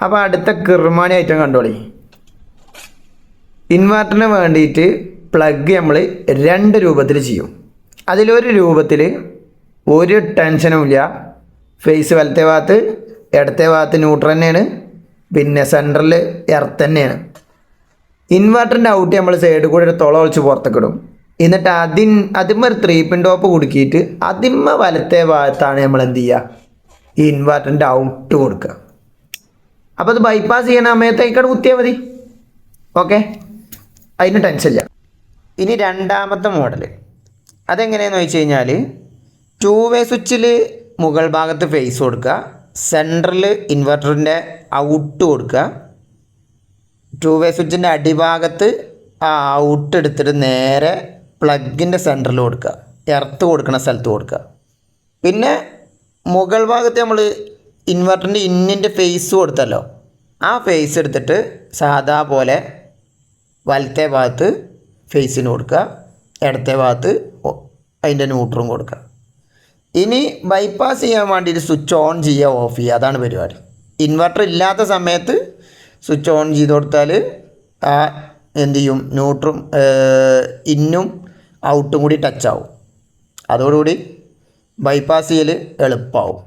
അപ്പോൾ അടുത്ത കിർമാണി ഐറ്റം കണ്ടോളി. ഇൻവെർട്ടറിന് വേണ്ടിയിട്ട് പ്ലഗ് നമ്മൾ 2 രൂപത്തിൽ ചെയ്യും. അതിലൊരു രൂപത്തിൽ ഒരു ടെൻഷനുമില്ല. ഫേസ് വലത്തെ ഭാഗത്ത്, ഇടത്തെ ഭാഗത്ത് ന്യൂട്രൽ തന്നെയാണ്, പിന്നെ സെൻറ്ററിൽ എർത്ത് തന്നെയാണ്. ഇൻവെർട്ടറിൻ്റെ ഔട്ട് നമ്മൾ സൈഡിൽ കൂടെ ഒരു തുള ഒളിച്ച് പുറത്തേക്ക് ഇടും. എന്നിട്ട് അതിന്മ ഒരു 3 പിൻ ടോപ്പ് കുടുക്കിയിട്ട് അതിന്മ വലത്തെ ഭാഗത്താണ് നമ്മൾ എന്ത് ചെയ്യുക, ഈ ഇൻവെർട്ടറിൻ്റെ ഔട്ട് കൊടുക്കുക. അപ്പോൾ അത് ബൈപ്പാസ് ചെയ്യണ സമയത്തേക്കാണ് കുത്തിയാൽ മതി. ഓക്കെ, അതിന് ടെൻഷനില്ല. ഇനി രണ്ടാമത്തെ മോഡൽ അതെങ്ങനെയാണെന്ന് വെച്ച് കഴിഞ്ഞാൽ 2 വേ സ്വിച്ചിൽ മുകൾ ഭാഗത്ത് ഫേസ് കൊടുക്കുക, സെൻറ്ററിൽ ഇൻവെർട്ടറിൻ്റെ ഔട്ട് കൊടുക്കുക. 2 വേ സ്വിച്ചിൻ്റെ അടിഭാഗത്ത് ആ ഔട്ട് എടുത്തിട്ട് നേരെ പ്ലഗിൻ്റെ സെൻറ്ററിൽ കൊടുക്കുക, എർത്ത് കൊടുക്കുന്ന സ്ഥലത്ത് കൊടുക്കുക. പിന്നെ മുകൾ ഭാഗത്ത് നമ്മൾ ഇൻവെർട്ടറിൻ്റെ ഇന്നിൻ്റെ ഫേസ് കൊടുത്തല്ലോ, ആ ഫേസ് എടുത്തിട്ട് സാധാ പോലെ വലത്തെ ഭാഗത്ത് ഫേസിന് കൊടുക്കുക, ഇടത്തെ ഭാഗത്ത് അതിൻ്റെ ന്യൂട്രും കൊടുക്കുക. ഇനി ബൈപ്പാസ് ചെയ്യാൻ വേണ്ടിയിട്ട് സ്വിച്ച് ഓൺ ചെയ്യുക, ഓഫ് ചെയ്യുക, അതാണ് പരിപാടി. ഇൻവെർട്ടർ ഇല്ലാത്ത സമയത്ത് സ്വിച്ച് ഓൺ ചെയ്ത് കൊടുത്താൽ ആ എന്ത് ചെയ്യും, ന്യൂട്രും ഇന്നും ഔട്ടും കൂടി ടച്ച് ആവും. അതോടുകൂടി ബൈപ്പാസ് ചെയ്യൽ എളുപ്പമാവും.